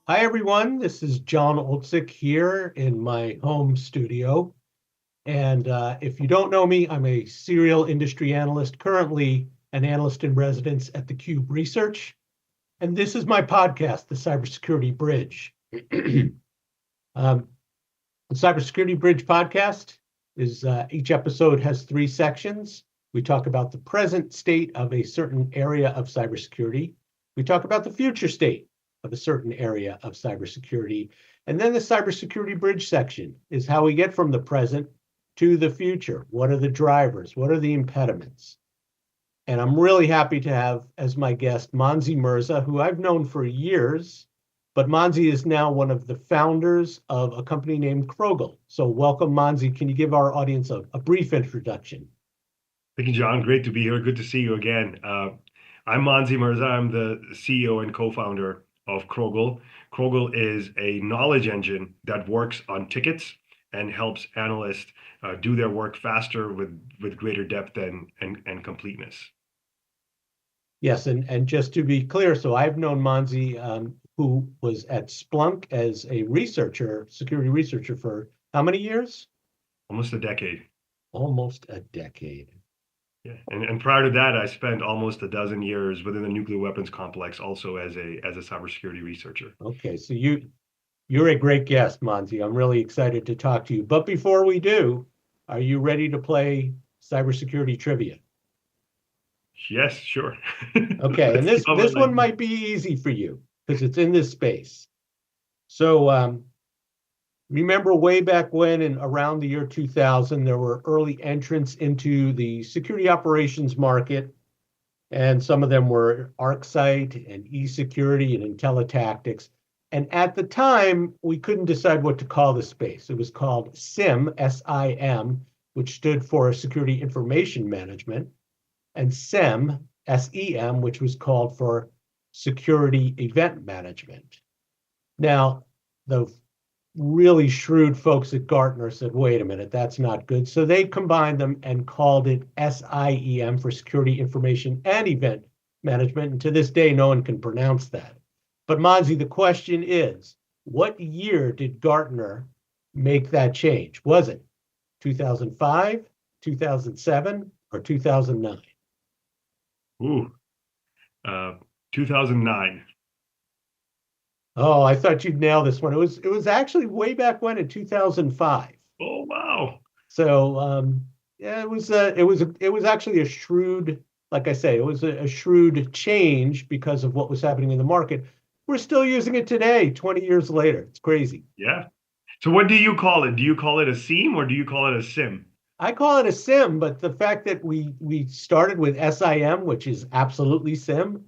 Hi, everyone. This is John Olczyk here in my home studio. And if you don't know me, I'm a serial industry analyst, currently an analyst in residence at theCUBE Research. And this is my podcast, the Cybersecurity Bridge. The Cybersecurity Bridge podcast is each episode has 3 sections. We talk about the present state of a certain area of cybersecurity. We talk about the future state of a certain area of cybersecurity. And then the cybersecurity bridge section is how we get from the present to the future. What are the drivers? What are the impediments? And I'm really happy to have as my guest Monzy Merza, who I've known for years, but Monzy is now one of the founders of a company named Crogl. So welcome, Monzy. Can you give our audience a brief introduction? Thank you, John. Great to be here. Good to see you again. I'm Monzy Merza. I'm the CEO and co-founder of Crogl. Crogl is a knowledge engine that works on tickets and helps analysts do their work faster with greater depth and completeness. Yes, and just to be clear, so I've known Monzy, who was at Splunk as a researcher, security researcher for how many years? Almost a decade. Almost a decade. Yeah. And prior to that, I spent almost a dozen years within the nuclear weapons complex, also as a cybersecurity researcher. Okay, so you're a great guest, Monzy. I'm really excited to talk to you. But before we do, are you ready to play cybersecurity trivia? Yes, sure. Okay, and Let's this cover this like one might be easy for you because it's in this space. So remember way back when, in around the year 2000, there were early entrants into the security operations market, and some of them were ArcSight and eSecurity and IntelliTactics. And at the time, we couldn't decide what to call the space. It was called SIM, S-I-M, which stood for Security Information Management, and SEM, S-E-M, which was called for Security Event Management. Now, the really shrewd folks at Gartner said, wait a minute, that's not good. So they combined them and called it SIEM for Security Information and Event Management. And to this day, no one can pronounce that. But Monzy, the question is, what year did Gartner make that change? Was it 2005, 2007, or 2009? ooh, uh, 2009. Oh, I thought you'd nail this one. It was actually way back when in 2005. Oh, wow. So yeah, it was actually a shrewd, like I say, it was a shrewd change because of what was happening in the market. We're still using it today, 20 years later. It's crazy. Yeah. So what do you call it? Do you call it a seam or do you call it a sim? I call it a SIM, but the fact that we started with SIM, which is absolutely SIM,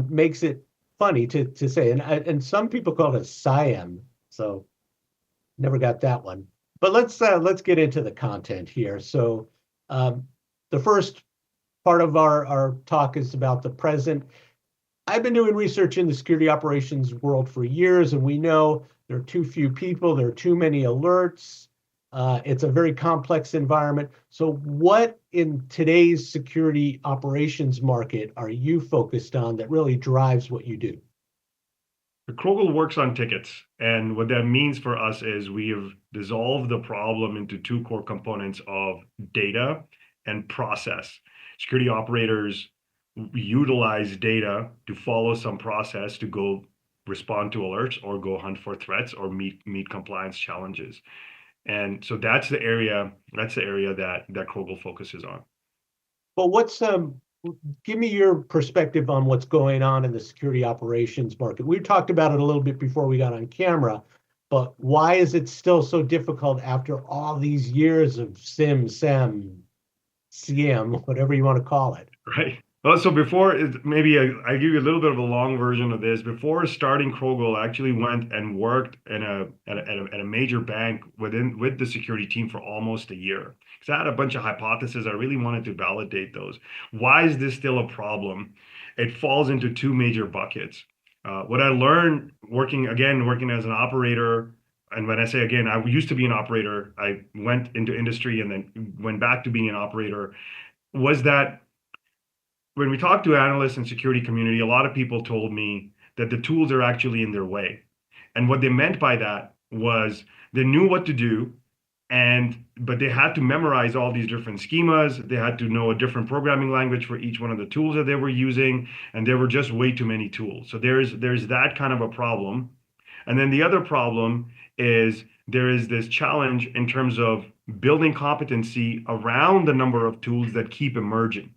makes it funny to say. And some people call it a SIAM. So never got that one. But let's get into the content here. So the first part of our talk is about the present. I've been doing research in the security operations world for years, and we know there are too few people, there are too many alerts. It's a very complex environment. So what in today's security operations market are you focused on that really drives what you do? The Krogel works on tickets. And what that means for us is we have dissolved the problem into two core components of data and process. Security operators utilize data to follow some process to go respond to alerts or go hunt for threats or meet compliance challenges. And so that's the area that Krogel focuses on. But give me your perspective on what's going on in the security operations market. We talked about it a little bit before we got on camera, but why is it still so difficult after all these years of SIM, SEM, CM, whatever you want to call it? Right. Well, so before maybe I give you a little bit of a long version of this. Before starting Krogel, I actually went and worked in at a major bank with the security team for almost a year. Because I had a bunch of hypotheses. I really wanted to validate those. Why is this still a problem? It falls into two major buckets. What I learned working as an operator, and when I say again, I used to be an operator. I went into industry and then went back to being an operator. Was that when we talked to analysts and security community, a lot of people told me that the tools are actually in their way. And what they meant by that was they knew what to do, but they had to memorize all these different schemas. They had to know a different programming language for each one of the tools that they were using, and there were just way too many tools. So there's that kind of a problem. And then the other problem is there is this challenge in terms of building competency around the number of tools that keep emerging.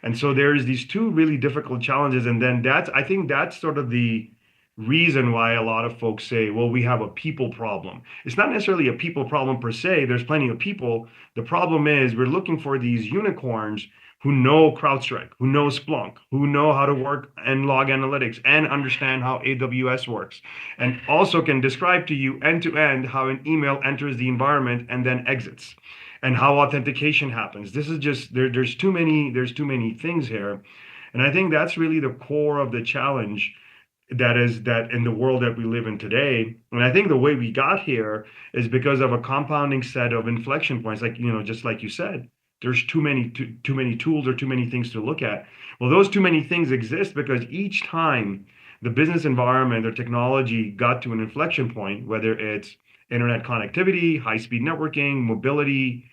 And so there's these two really difficult challenges. And then I think that's sort of the reason why a lot of folks say, well, we have a people problem. It's not necessarily a people problem per se. There's plenty of people. The problem is we're looking for these unicorns who know CrowdStrike, who know Splunk, who know how to work and log analytics and understand how AWS works, and also can describe to you end to end how an email enters the environment and then exits, and how authentication happens. This is just there's too many things here. And I think that's really the core of the challenge that in the world that we live in today. And I think the way we got here is because of a compounding set of inflection points, like, just like you said, there's too many tools or too many things to look at. Well, those too many things exist because each time the business environment or technology got to an inflection point, whether it's internet connectivity, high-speed networking, mobility,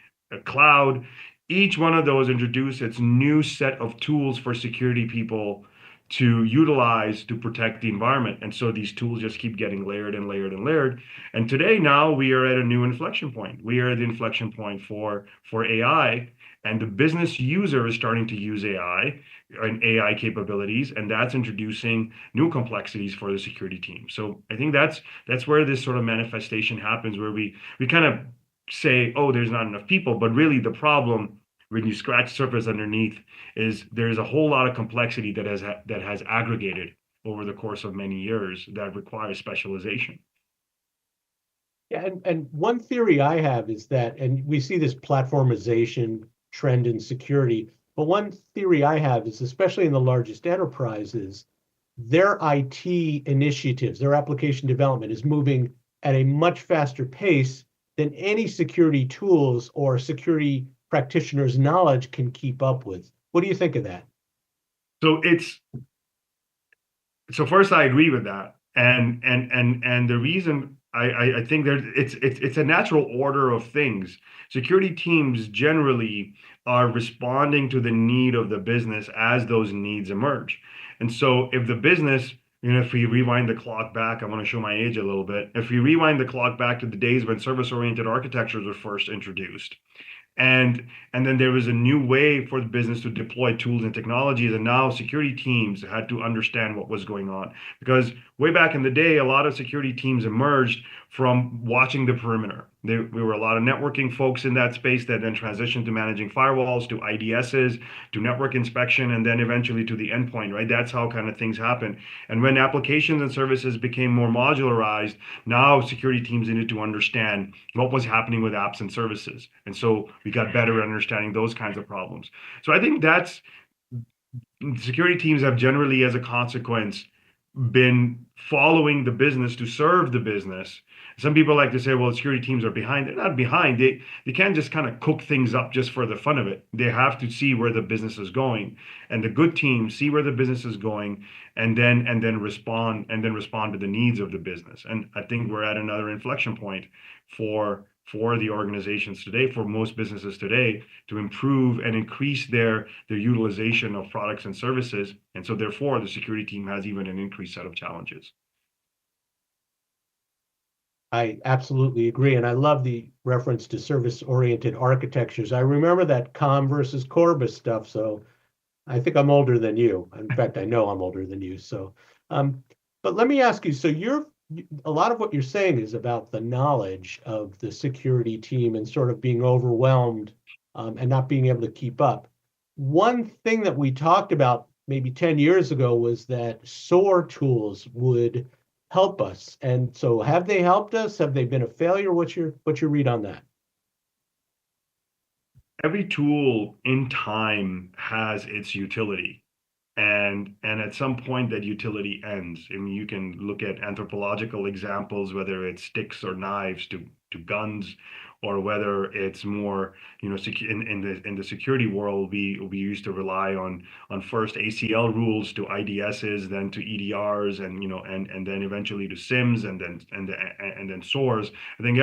cloud, each one of those introduced its new set of tools for security people to utilize to protect the environment. And so these tools just keep getting layered and layered and layered. And today, now we are at a new inflection point. We are at the inflection point for AI, and the business user is starting to use AI and AI capabilities, and that's introducing new complexities for the security team. So I think that's where this sort of manifestation happens, where we kind of say, oh, there's not enough people, but really the problem, when you scratch surface underneath, is there's a whole lot of complexity that has aggregated over the course of many years that requires specialization. Yeah, and one theory I have is that, and we see this platformization trend in security, but one theory I have is, especially in the largest enterprises, their IT initiatives, their application development is moving at a much faster pace than any security tools or security practitioners' knowledge can keep up with. What do you think of that? So first, I agree with that, and the reason I think it's a natural order of things. Security teams generally are responding to the need of the business as those needs emerge. And so if the business, if we rewind the clock back, I want to show my age a little bit. If we rewind the clock back to the days when service-oriented architectures were first introduced, and then there was a new way for the business to deploy tools and technologies, and now security teams had to understand what was going on. Because way back in the day, a lot of security teams emerged from watching the perimeter. We were a lot of networking folks in that space that then transitioned to managing firewalls, to IDSs, to network inspection, and then eventually to the endpoint, right? That's how kind of things happen. And when applications and services became more modularized, now security teams needed to understand what was happening with apps and services. And so we got better at understanding those kinds of problems. So I think security teams have generally, as a consequence, been following the business to serve the business. Some people like to say, well, security teams are behind. They're not behind. They can't just kind of cook things up just for the fun of it. They have to see where the business is going. And the good teams see where the business is going and then respond to the needs of the business. And I think we're at another inflection point for the organizations today, for most businesses today, to improve and increase their utilization of products and services. And so therefore, the security team has even an increased set of challenges. I absolutely agree. And I love the reference to service-oriented architectures. I remember that COM versus Corbis stuff. So I think I'm older than you. In fact, I know I'm older than you. So, but let me ask you, so a lot of what you're saying is about the knowledge of the security team and sort of being overwhelmed and not being able to keep up. One thing that we talked about maybe 10 years ago was that SOAR tools would help us. And so have they helped us? Have they been a failure? What's your read on that? Every tool in time has its utility. And at some point that utility ends. I mean, you can look at anthropological examples, whether it's sticks or knives to guns, or whether it's more, in the security world, we used to rely on first ACL rules to IDSs, then to EDRs, and then eventually to SIMs, and then SOARs. I think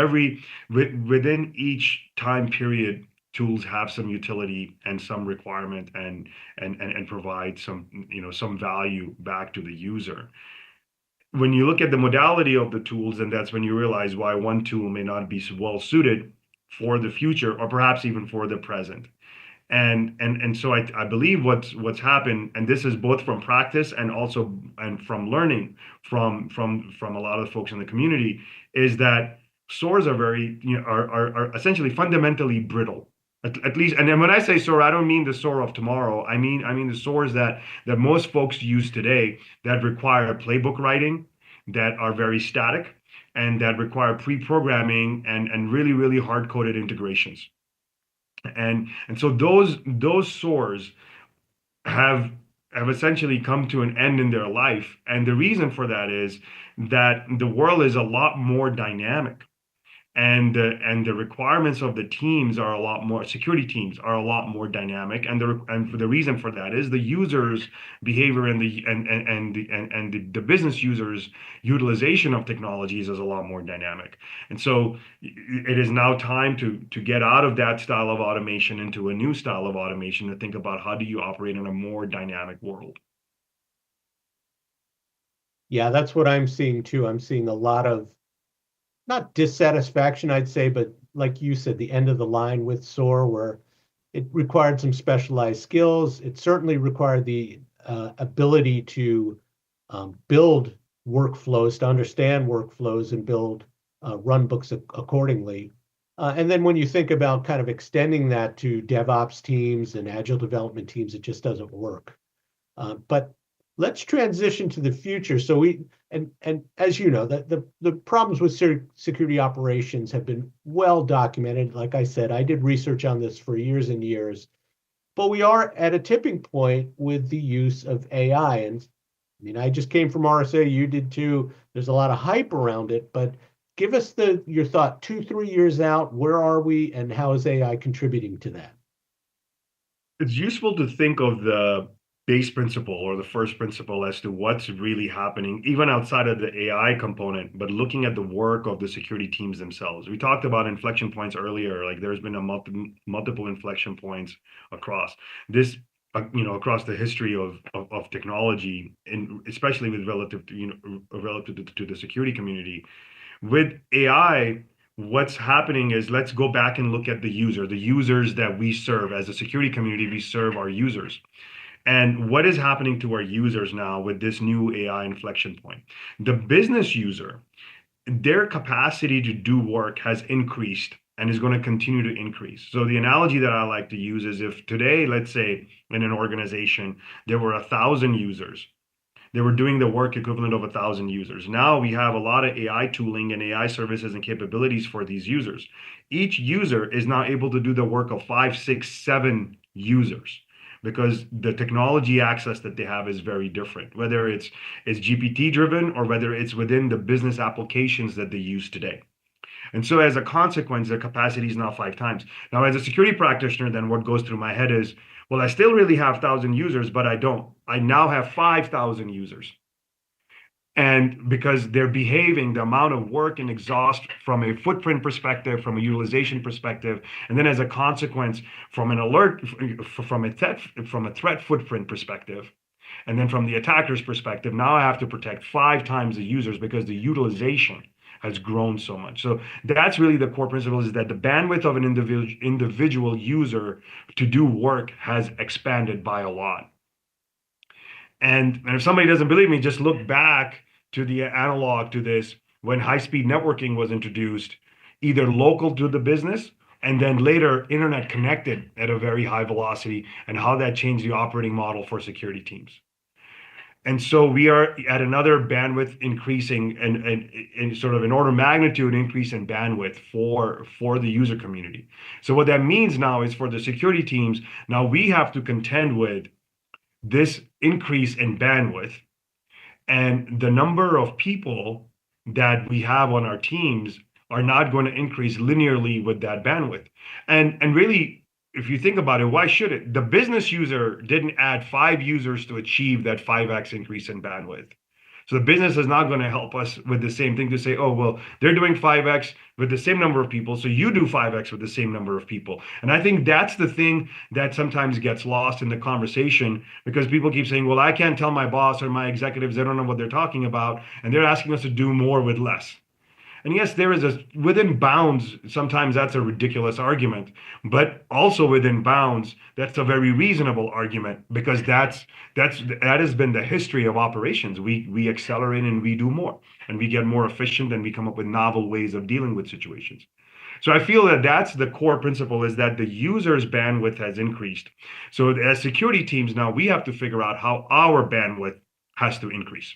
within each time period, tools have some utility and some requirement, and provide some value back to the user. When you look at the modality of the tools, and that's when you realize why one tool may not be well suited for the future, or perhaps even for the present. And so I believe what's happened, and this is both from practice and from learning from a lot of the folks in the community, is that SOARs are very, are essentially fundamentally brittle. At least, and then when I say SOAR, I don't mean the SOAR of tomorrow. I mean the SOARs that most folks use today, that require playbook writing, that are very static, and that require pre-programming and really, really hard-coded integrations. And so those SOARs have essentially come to an end in their life. And the reason for that is that the world is a lot more dynamic, and the requirements of the teams are a lot more, security teams are a lot more dynamic, and for the reason for that is the users' behavior, and the business users' utilization of technologies is a lot more dynamic. And so it is now time to get out of that style of automation into a new style of automation, to think about how do you operate in a more dynamic world. Yeah, that's what I'm seeing too. I'm seeing a lot of, not dissatisfaction, I'd say, but like you said, the end of the line with SOAR, where it required some specialized skills. It certainly required the ability to build workflows, to understand workflows and build run books accordingly. And then when you think about kind of extending that to DevOps teams and agile development teams, it just doesn't work. But let's transition to the future. So and as you know, the problems with security operations have been well documented. Like I said, I did research on this for years and years, but we are at a tipping point with the use of AI. And I mean, I just came from RSA, you did too. There's a lot of hype around it, but give us your thought 2-3 years out. Where are we, and how is AI contributing to that? It's useful to think of the base principle, or the first principle, as to what's really happening, even outside of the AI component, but looking at the work of the security teams themselves. We talked about inflection points earlier, like there's been multiple inflection points across this, across the history of technology, and especially with relative to the security community. With AI, what's happening is, let's go back and look at the users that we serve. As a security community, we serve our users. And what is happening to our users now with this new AI inflection point? The business user, their capacity to do work has increased and is going to continue to increase. So the analogy that I like to use is, if today, let's say in an organization, there were 1,000 users, they were doing the work equivalent of 1,000 users. Now we have a lot of AI tooling and AI services and capabilities for these users. Each user is now able to do the work of 5, 6, 7 users, because the technology access that they have is very different, whether it's GPT driven, or whether it's within the business applications that they use today. And so as a consequence, their capacity is now 5 times. Now, as a security practitioner, then what goes through my head is, well, I still really have 1,000 users, but I don't. I now have 5,000 users. And because they're behaving, the amount of work and exhaust from a footprint perspective, from a utilization perspective, and then as a consequence, from an alert, from a threat footprint perspective, and then from the attacker's perspective, now I have to protect 5 times the users, because the utilization has grown so much. So that's really the core principle, is that the bandwidth of an individual user to do work has expanded by a lot. And if somebody doesn't believe me, just look back to the analog to this, when high-speed networking was introduced, either local to the business, and then later internet connected at a very high velocity, and how that changed the operating model for security teams. And so we are at another bandwidth increasing, and sort of an order of magnitude increase in bandwidth for the user community. So what that means now is, for the security teams, now we have to contend with this increase in bandwidth, and the number of people that we have on our teams are not going to increase linearly with that bandwidth. And really, if you think about it, why should it? The business user didn't add 5 users to achieve that 5x increase in bandwidth. So the business is not going to help us with the same thing to say, oh, well, they're doing 5x with the same number of people, so you do 5x with the same number of people. And I think that's the thing that sometimes gets lost in the conversation because people keep saying, well, I can't tell my boss or my executives, they don't know what they're talking about, and they're asking us to do more with less. And yes, there is a within bounds, sometimes that's a ridiculous argument, but also within bounds, that's a very reasonable argument because that has been the history of operations. We accelerate and we do more and we get more efficient and we come up with novel ways of dealing with situations. So I feel that that's the core principle is that the user's bandwidth has increased. So as security teams now, we have to figure out how our bandwidth has to increase.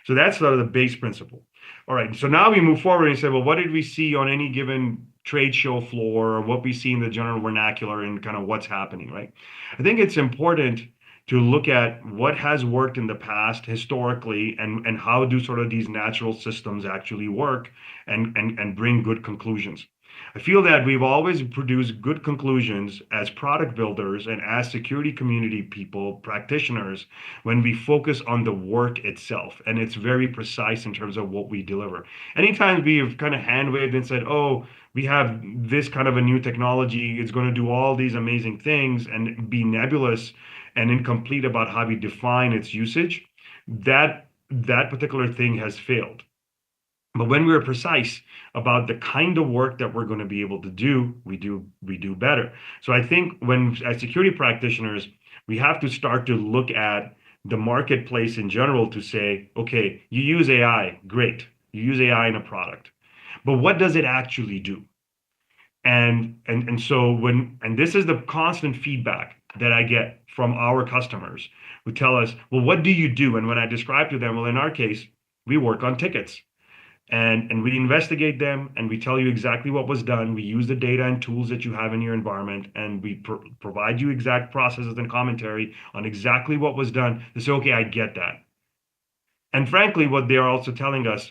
So that's sort of the base principle. All right, so now we move forward and say, well, what did we see on any given trade show floor or what we see in the general vernacular and kind of what's happening, right? I think it's important to look at what has worked in the past historically and how do sort of these natural systems actually work and bring good conclusions. I feel that we've always produced good conclusions as product builders and as security community people, practitioners, when we focus on the work itself. And it's very precise in terms of what we deliver. Anytime we've kind of hand waved and said, oh, we have this kind of a new technology, it's going to do all these amazing things and be nebulous and incomplete about how we define its usage, that particular thing has failed. But when we're precise about the kind of work that we're going to be able to do, we do better. So I think when as security practitioners, we have to start to look at the marketplace in general to say, okay, you use AI, great. You use AI in a product. But what does it actually do? And so and this is the constant feedback that I get from our customers who tell us, well, what do you do? And when I describe to them, well, in our case, we work on tickets. And we investigate them and we tell you exactly what was done. We use the data and tools that you have in your environment and we provide you exact processes and commentary on exactly what was done to say, okay, I get that. And frankly, what they are also telling us,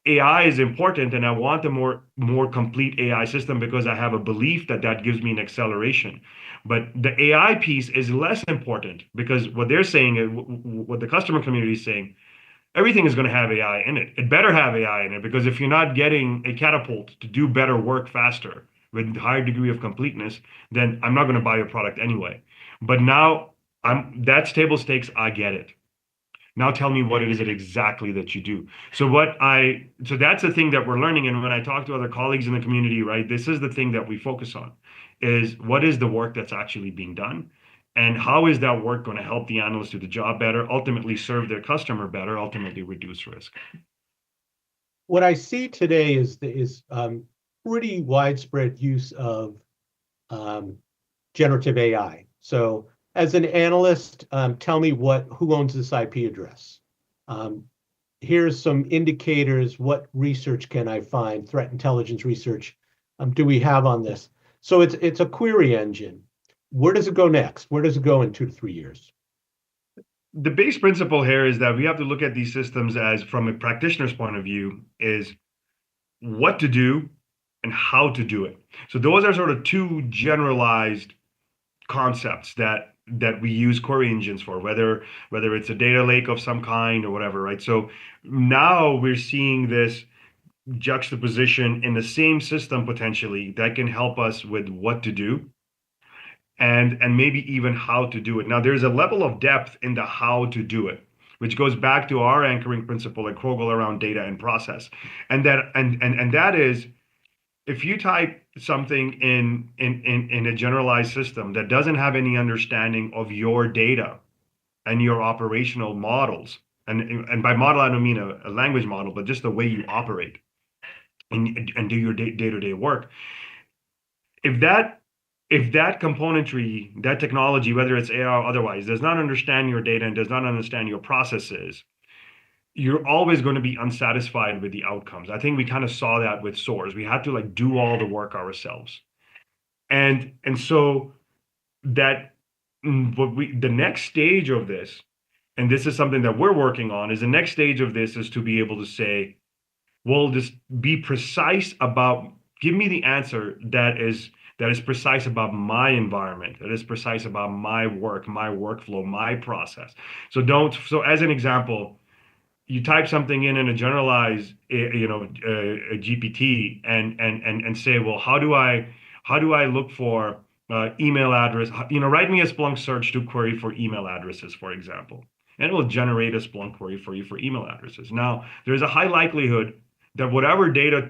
AI is important and I want a more complete AI system because I have a belief that that gives me an acceleration. But the AI piece is less important because what they're saying, what the customer community is saying, everything is going to have AI in it. It better have AI in it because if you're not getting a catapult to do better work faster with higher degree of completeness, then I'm not going to buy your product anyway. But now that's table stakes. I get it. Now tell me what it is exactly that you do. So that's the thing that we're learning. And when I talk to other colleagues in the community, right, this is the thing that we focus on is what is the work that's actually being done? And how is that work going to help the analysts do the job better, ultimately serve their customer better, ultimately reduce risk? What I see today is pretty widespread use of generative AI. So as an analyst, tell me who owns this IP address. Here's some indicators. What research can I find? Threat intelligence research do we have on this? So it's a query engine. Where does it go next? Where does it go in 2 to 3 years? The base principle here is that we have to look at these systems as, from a practitioner's point of view, is what to do and how to do it. So those are sort of two generalized concepts that we use query engines for, whether it's a data lake of some kind or whatever, right? So now we're seeing this juxtaposition in the same system potentially that can help us with what to do and maybe even how to do it. Now, there's a level of depth in the how to do it, which goes back to our anchoring principle at Crogl around data and process. And that is, if you type something in a generalized system that doesn't have any understanding of your data and your operational models, and by model I don't mean a language model, but just the way you operate and do your day-to-day work, if that componentry, that technology, whether it's AI or otherwise, does not understand your data and does not understand your processes, you're always going to be unsatisfied with the outcomes. I think we kind of saw that with SOARs. We had to do all the work ourselves. And so that the next stage of this, and this is something that we're working on, is the next stage of this is to be able to say, will just be precise about, give me the answer that is precise about my environment, that is precise about my work, my workflow, my process. So as an example, you type something in a generalized, a GPT, and say, well, how do I look for email address? Write me a Splunk search to query for email addresses, for example, and it will generate a Splunk query for you for email addresses. Now, there's a high likelihood that whatever data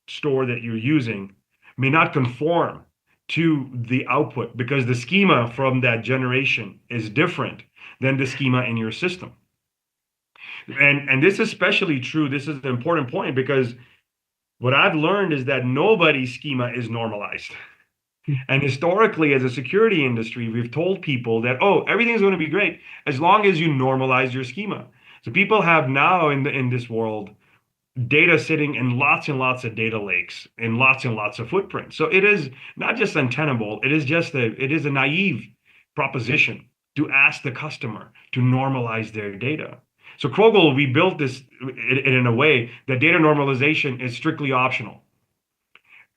store that you're using may not conform to the output because the schema from that generation is different than the schema in your system. And this is especially true. This is an important point because what I've learned is that nobody's schema is normalized. And historically, as a security industry, we've told people that, oh, everything's going to be great as long as you normalize your schema. So people have now in this world data sitting in lots and lots of data lakes in lots and lots of footprints. So it is not just untenable, it is a naive proposition to ask the customer to normalize their data. So Crogl, we built this in a way that data normalization is strictly optional.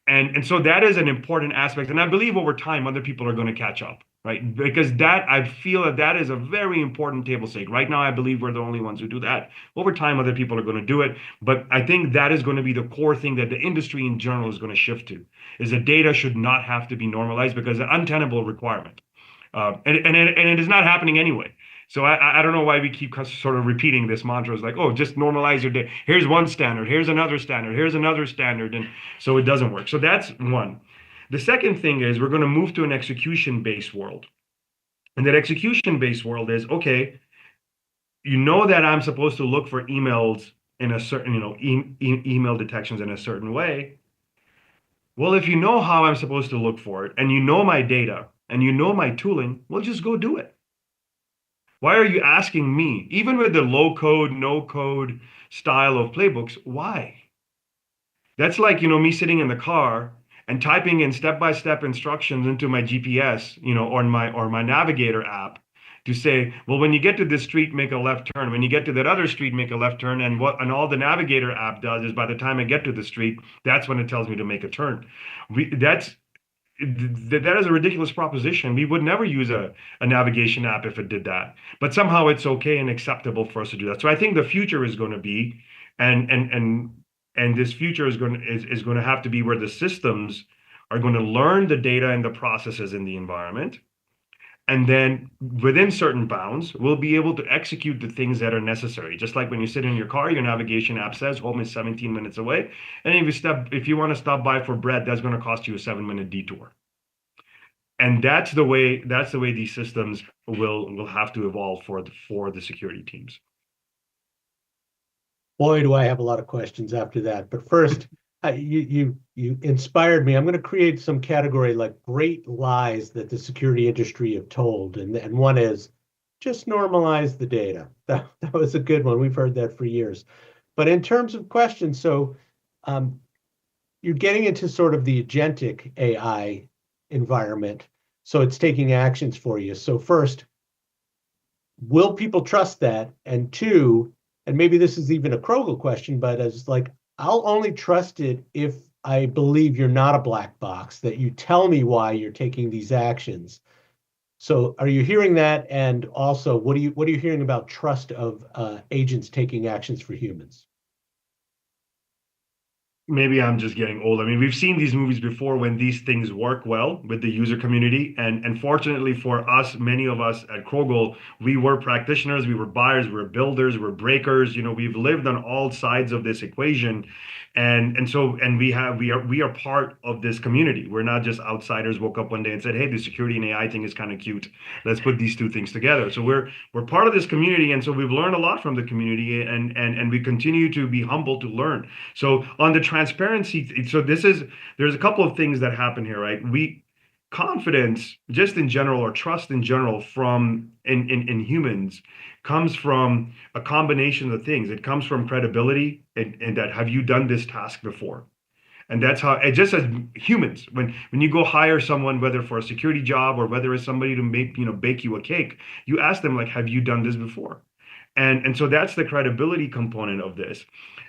And so that is an important aspect. And I believe over time, other people are going to catch up, right? Because I feel that is a very important table stake. Right now, I believe we're the only ones who do that. Over time, other people are going to do it. But I think that is going to be the core thing that the industry in general is going to shift to, is that data should not have to be normalized because it's an untenable requirement. And it is not happening anyway. So I don't know why we keep sort of repeating this mantra. It's like, oh, just normalize your data. Here's one standard. Here's another standard. Here's another standard. And so it doesn't work. So that's one. The second thing is we're going to move to an execution-based world. And that execution-based world is, okay, you know that I'm supposed to look for emails in a certain, email detections in a certain way. Well, if you know how I'm supposed to look for it, and you know my data, and you know my tooling, well, just go do it. Why are you asking me, even with the low code, no code style of playbooks? Why? That's like, me sitting in the car and typing in step-by-step instructions into my GPS, or my navigator app to say, well, when you get to this street, make a left turn. When you get to that other street, make a left turn. And all the navigator app does is by the time I get to the street, that's when it tells me to make a turn. That is a ridiculous proposition. We would never use a navigation app if it did that. But somehow it's okay and acceptable for us to do that. So I think the future is going to be, and this future is going to have to be where the systems are going to learn the data and the processes in the environment. And then within certain bounds, we'll be able to execute the things that are necessary. Just like when you sit in your car, your navigation app says home is 17 minutes away. And if you want to stop by for bread, that's going to cost you a 7-minute detour. And that's the way these systems will have to evolve for the security teams. Boy, do I have a lot of questions after that. But first, you inspired me. I'm going to create some category like great lies that the security industry have told. And one is just normalize the data. That was a good one. We've heard that for years. But in terms of questions, so you're getting into sort of the agentic AI environment. So it's taking actions for you. So first, will people trust that? And two, and maybe this is even a Crogl question, but as like, I'll only trust it if I believe you're not a black box, that you tell me why you're taking these actions. So are you hearing that? And also, what are you hearing about trust of agents taking actions for humans? Maybe I'm just getting old. I mean, we've seen these movies before when these things work well with the user community. And fortunately for us, many of us at Crogl, we were practitioners, we were buyers, we were builders, we were breakers. We've lived on all sides of this equation. And we are part of this community. We're not just outsiders woke up one day and said, hey, the security and AI thing is kind of cute. Let's put these two things together. So we're part of this community. And so we've learned a lot from the community and we continue to be humble to learn. So on the transparency, so there's a couple of things that happen here, right? Confidence just in general, or trust in general in humans, comes from a combination of things. It comes from credibility and that, have you done this task before? And that's how it just as humans, when you go hire someone, whether for a security job or whether it's somebody to bake you a cake, you ask them, like, have you done this before? And so that's the credibility component of this.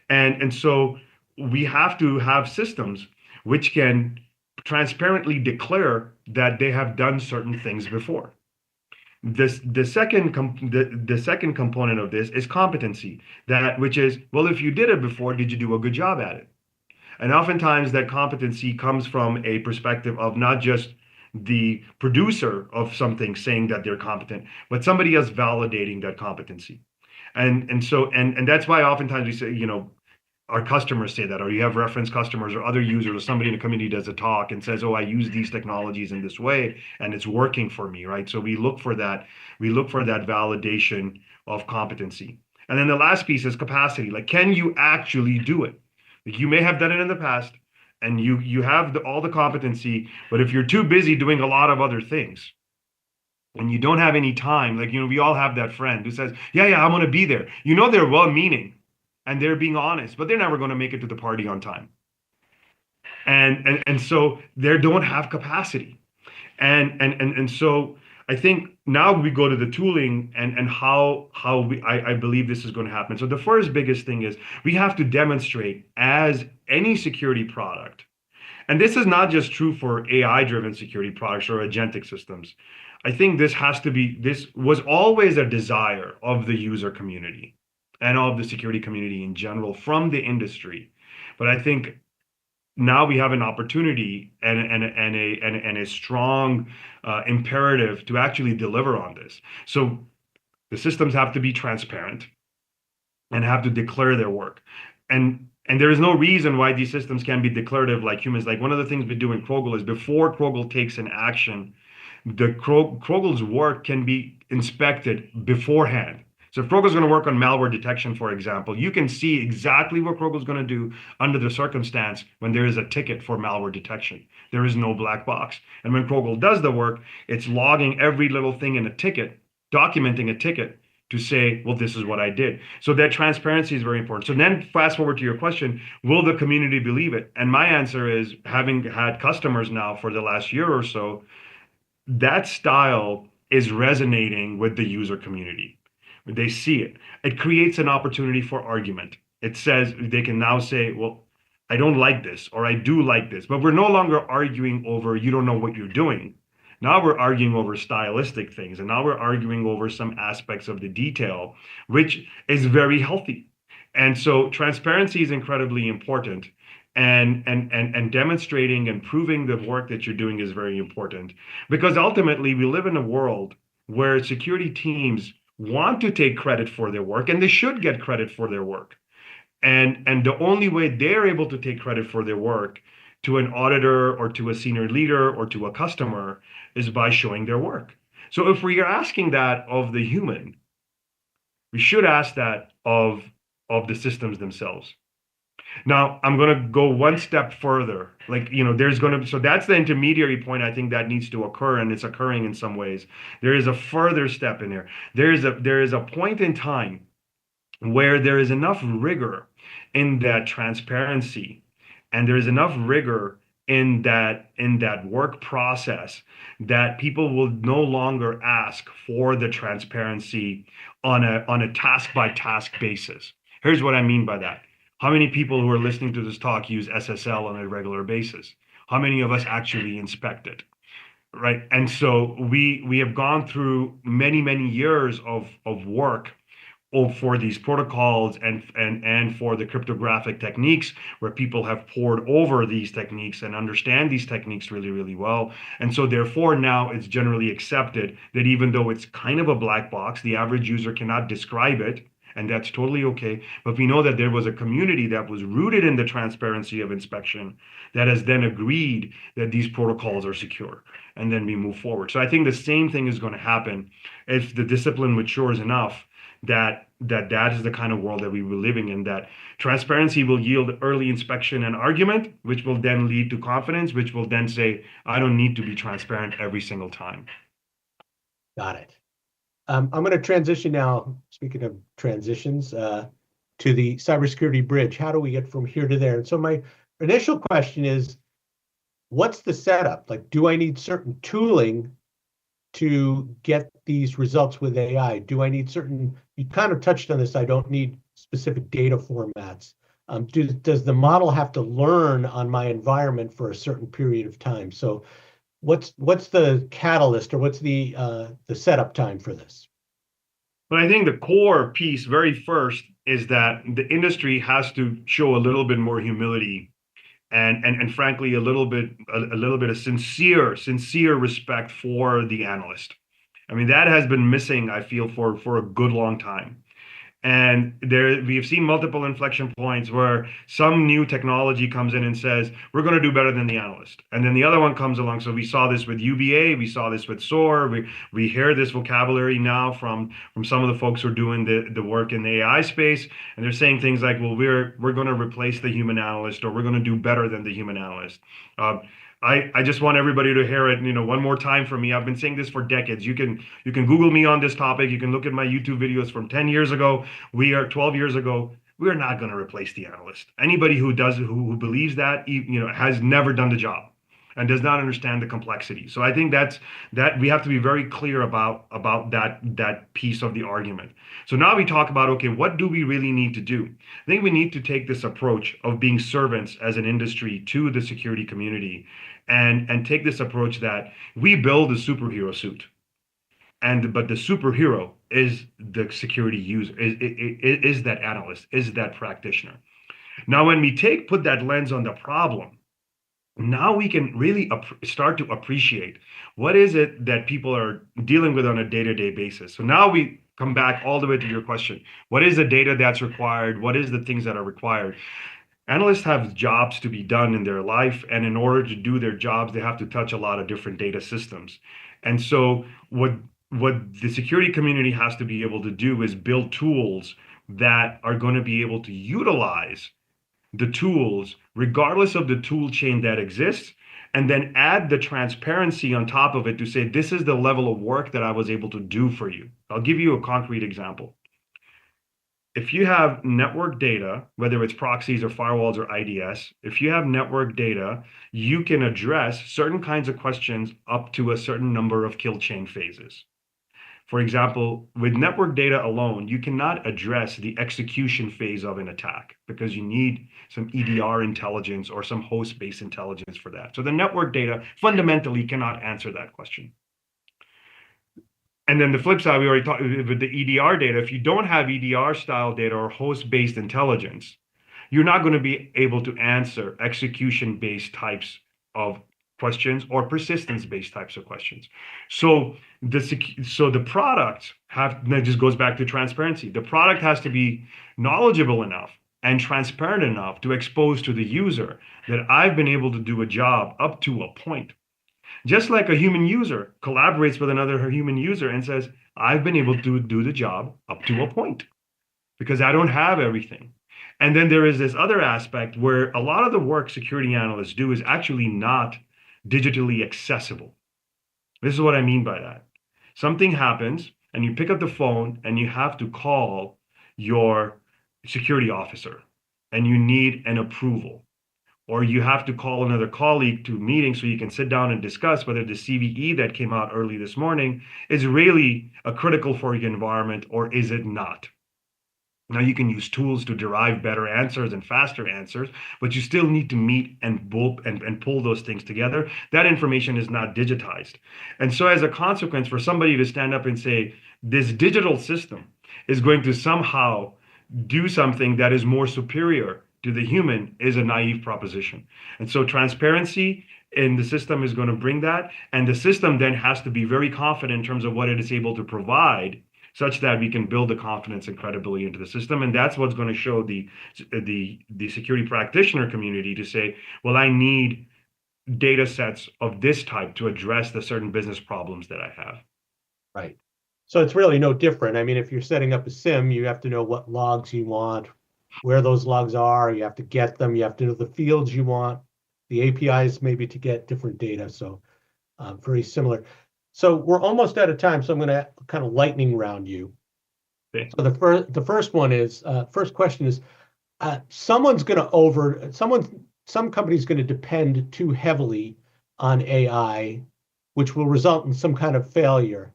And so we have to have systems which can transparently declare that they have done certain things before. The second component of this is competency, that which is, well, if you did it before, did you do a good job at it? And oftentimes that competency comes from a perspective of not just the producer of something saying that they're competent, but somebody else validating that competency. And that's why oftentimes we say, our customers say that, or you have reference customers or other users, or somebody in the community does a talk and says, oh, I use these technologies in this way and it's working for me, right? So we look for that. We look for that validation of competency. And then the last piece is capacity. Like, can you actually do it? Like, you may have done it in the past and you have all the competency, but if you're too busy doing a lot of other things and you don't have any time, like, we all have that friend who says, yeah, I'm going to be there. They're well-meaning and they're being honest, but they're never going to make it to the party on time. And so they don't have capacity. And so I think now we go to the tooling and how I believe this is going to happen. So the first biggest thing is we have to demonstrate, as any security product, and this is not just true for AI-driven security products or agentic systems. I think this was always a desire of the user community and of the security community in general from the industry. But I think now we have an opportunity and a strong imperative to actually deliver on this. So the systems have to be transparent and have to declare their work. And there is no reason why these systems can be declarative like humans. Like, one of the things we do in Crogl is, before Crogl takes an action, the Crogl's work can be inspected beforehand. So if Crogl is going to work on malware detection, for example, you can see exactly what Crogl is going to do under the circumstance when there is a ticket for malware detection. There is no black box. And when Crogl does the work, it's logging every little thing in a ticket, documenting a ticket to say, well, this is what I did. So that transparency is very important. So then fast forward to your question, will the community believe it? And my answer is, having had customers now for the last year or so, that style is resonating with the user community. They see it. It creates an opportunity for argument. It says they can now say, well, I don't like this, or I do like this. But we're no longer arguing over, you don't know what you're doing. Now we're arguing over stylistic things. And now we're arguing over some aspects of the detail, which is very healthy. And so transparency is incredibly important. And demonstrating and proving the work that you're doing is very important, because ultimately we live in a world where security teams want to take credit for their work, and they should get credit for their work. And the only way they're able to take credit for their work to an auditor or to a senior leader or to a customer is by showing their work. So if we are asking that of the human, we should ask that of the systems themselves. Now, I'm going to go one step further. So that's the intermediary point, I think, that needs to occur, and it's occurring in some ways. There is a further step in there. There is a point in time where there is enough rigor in that transparency, and there is enough rigor in that work process, that people will no longer ask for the transparency on a task by task basis. Here's what I mean by that. How many people who are listening to this talk use SSL on a regular basis? How many of us actually inspect it? Right. And so we have gone through many years of work for these protocols and for the cryptographic techniques, where people have poured over these techniques and understand these techniques really well. And so therefore now it's generally accepted that even though it's kind of a black box, the average user cannot describe it, and that's totally okay. But we know that there was a community that was rooted in the transparency of inspection that has then agreed that these protocols are secure. And then we move forward. So I think the same thing is going to happen if the discipline matures enough that is the kind of world that we were living in, that transparency will yield early inspection and argument, which will then lead to confidence, which will then say, I don't need to be transparent every single time. Got it. I'm going to transition now, speaking of transitions, to the cybersecurity bridge. How do we get from here to there? And so my initial question is, what's the setup? Like, do I need certain tooling to get these results with AI? Do I need certain, you kind of touched on this, I don't need specific data formats. Does the model have to learn on my environment for a certain period of time? So what's the catalyst, or what's the setup time for this? But I think the core piece, very first, is that the industry has to show a little bit more humility and frankly a little bit of sincere respect for the analyst. I mean, that has been missing, I feel, for a good long time. And there, we've seen multiple inflection points where some new technology comes in and says, we're going to do better than the analyst. And then the other one comes along. So we saw this with UBA, we saw this with SOAR. We hear this vocabulary now from some of the folks who are doing the work in the AI space. And they're saying things like, well, we're going to replace the human analyst, or we're going to do better than the human analyst. I just want everybody to hear it, one more time from me. I've been saying this for decades. You can Google me on this topic. You can look at my YouTube videos from 10 years ago. 12 years ago. We are not going to replace the analyst. Anybody who believes that, has never done the job and does not understand the complexity. So I think that we have to be very clear about that piece of the argument. So now we talk about, okay, what do we really need to do? I think we need to take this approach of being servants as an industry to the security community, and take this approach that we build a superhero suit. But the superhero is the security user, is that analyst, is that practitioner. Now, when we put that lens on the problem, now we can really start to appreciate what is it that people are dealing with on a day-to-day basis. So now we come back all the way to your question. What is the data that's required? What is the things that are required? Analysts have jobs to be done in their life, and in order to do their jobs, they have to touch a lot of different data systems. And so what the security community has to be able to do is build tools that are going to be able to utilize the tools regardless of the tool chain that exists, and then add the transparency on top of it to say, this is the level of work that I was able to do for you. I'll give you a concrete example. If you have network data, whether it's proxies or firewalls or IDS, if you have network data, you can address certain kinds of questions up to a certain number of kill chain phases. For example, with network data alone, you cannot address the execution phase of an attack because you need some EDR intelligence or some host-based intelligence for that. So the network data fundamentally cannot answer that question. And then the flip side, we already talked with the EDR data. If you don't have EDR style data or host-based intelligence, you're not going to be able to answer execution-based types of questions or persistence-based types of questions. So the product that just goes back to transparency. The product has to be knowledgeable enough and transparent enough to expose to the user that I've been able to do a job up to a point. Just like a human user collaborates with another human user and says, I've been able to do the job up to a point because I don't have everything. And then there is this other aspect where a lot of the work security analysts do is actually not digitally accessible. This is what I mean by that. Something happens and you pick up the phone and you have to call your security officer and you need an approval. Or you have to call another colleague to a meeting so you can sit down and discuss whether the CVE that came out early this morning is really critical for your environment or is it not. Now you can use tools to derive better answers and faster answers, but you still need to meet and pull those things together. That information is not digitized. And so as a consequence, for somebody to stand up and say, this digital system is going to somehow do something that is more superior to the human is a naive proposition. And so transparency in the system is going to bring that. And the system then has to be very confident in terms of what it is able to provide such that we can build the confidence and credibility into the system. And that's what's going to show the security practitioner community to say, well, I need data sets of this type to address the certain business problems that I have. Right. So it's really no different. I mean, if you're setting up a SIM, you have to know what logs you want, where those logs are, you have to get them, you have to know the fields you want, the APIs maybe to get different data. So very similar. So we're almost out of time, so I'm going to kind of lightning round you. Okay. So the first one is, first question is, some company's going to depend too heavily on AI which will result in some kind of failure.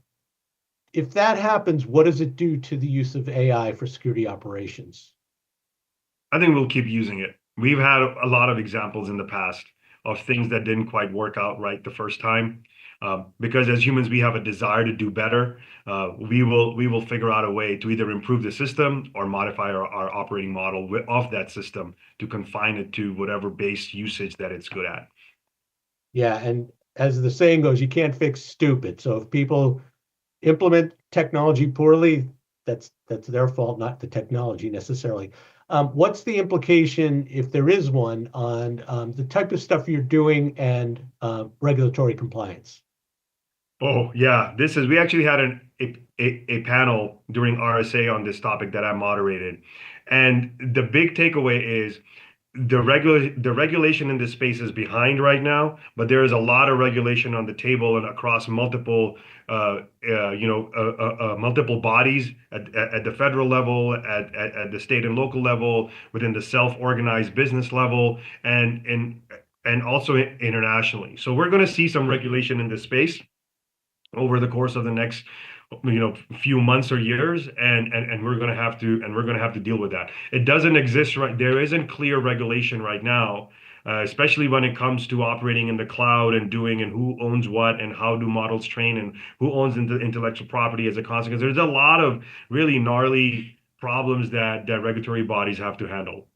If that happens, what does it do to the use of AI for security operations? I think we'll keep using it. We've had a lot of examples in the past of things that didn't quite work out right the first time. Because as humans, we have a desire to do better. We will figure out a way to either improve the system or modify our operating model of that system to confine it to whatever base usage that it's good at. Yeah, and as the saying goes, you can't fix stupid. So if people implement technology poorly, that's their fault, not the technology necessarily. What's the implication, if there is one, on the type of stuff you're doing and regulatory compliance? Oh yeah, we actually had a panel during RSA on this topic that I moderated, and the big takeaway is the regulation in this space is behind right now, but there is a lot of regulation on the table and across multiple multiple bodies at the federal level, at the state and local level, within the self-organized business level, and also internationally. So we're going to see some regulation in this space over the course of the next few months or years, and we're going to have to deal with that. It doesn't exist, right? There isn't clear regulation right now, especially when it comes to operating in the cloud and who owns what and how do models train and who owns intellectual property as a consequence. There's a lot of really gnarly problems that regulatory bodies have to handle.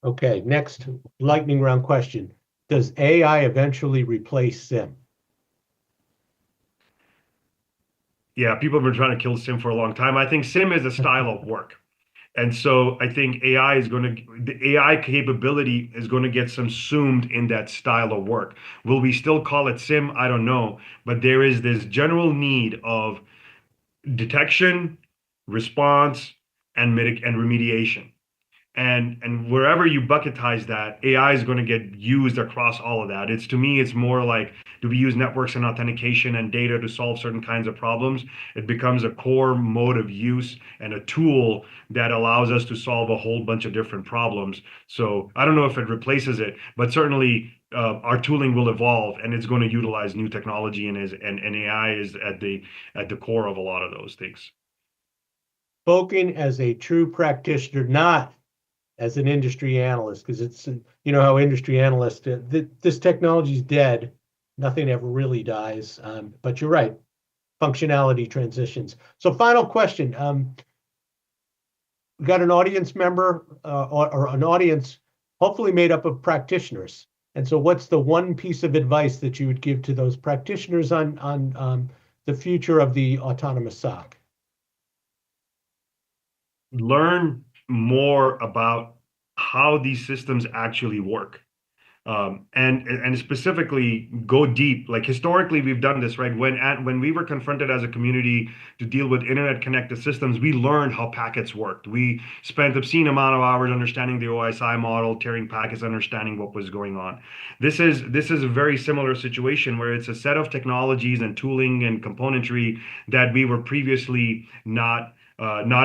Okay, next lightning round question. Does AI eventually replace SIM? Yeah, people have been trying to kill SIM for a long time. I think SIM is a style of work. And so I think the AI capability is going to get subsumed in that style of work. Will we still call it SIM? I don't know. But there is this general need of detection, response, and remediation. And wherever you bucketize that, AI is going to get used across all of that. To me, it's more like, do we use networks and authentication and data to solve certain kinds of problems? It becomes a core mode of use and a tool that allows us to solve a whole bunch of different problems. So I don't know if it replaces it, but certainly our tooling will evolve, and it's going to utilize new technology, and AI is at the core of a lot of those things. Spoken as a true practitioner, not as an industry analyst, because it's, how industry analysts, this technology is dead. Nothing ever really dies. But you're right, functionality transitions. So final question. We got an audience member or an audience hopefully made up of practitioners. And so what's the one piece of advice that you would give to those practitioners on the future of the autonomous SOC? Learn more about how these systems actually work. And specifically go deep. Like historically, we've done this, right? When we were confronted as a community to deal with internet connected systems, we learned how packets worked. We spent obscene amount of hours understanding the OSI model, tearing packets, understanding what was going on. This is a very similar situation where it's a set of technologies and tooling and componentry that we were previously not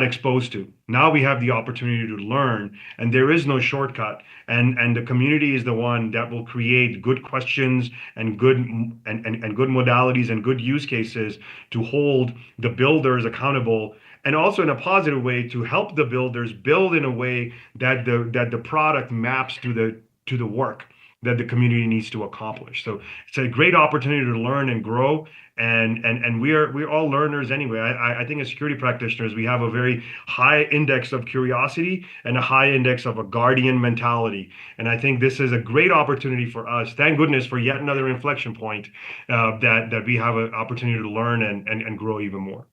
exposed to. Now we have the opportunity to learn, and there is no shortcut. And the community is the one that will create good questions and good modalities and good use cases to hold the builders accountable, and also in a positive way to help the builders build in a way that the product maps to the work that the community needs to accomplish. So it's a great opportunity to learn and grow. And we're all learners anyway. I think as security practitioners, we have a very high index of curiosity and a high index of a guardian mentality. And I think this is a great opportunity for us. Thank goodness for yet another inflection point that we have an opportunity to learn and grow even more.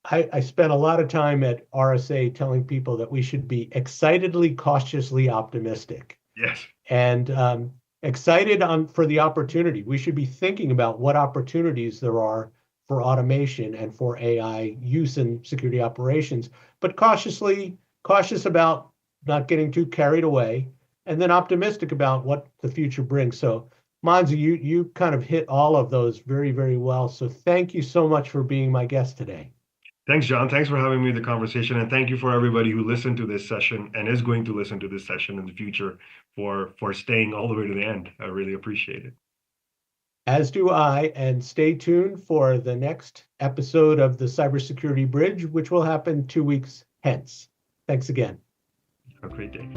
I spent a lot of time at RSA telling people that we should be excitedly, cautiously optimistic. Yes. And excited for the opportunity. We should be thinking about what opportunities there are for automation and for AI use in security operations, but cautious about not getting too carried away, and then optimistic about what the future brings. So Monzy, you kind of hit all of those very, very well. So thank you so much for being my guest today. Thanks, John. Thanks for having me in the conversation. And thank you for everybody who listened to this session and is going to listen to this session in the future for staying all the way to the end. I really appreciate it. As do I, and stay tuned for the next episode of the Cybersecurity Bridge, which will happen 2 weeks hence. Thanks again. Have a great day.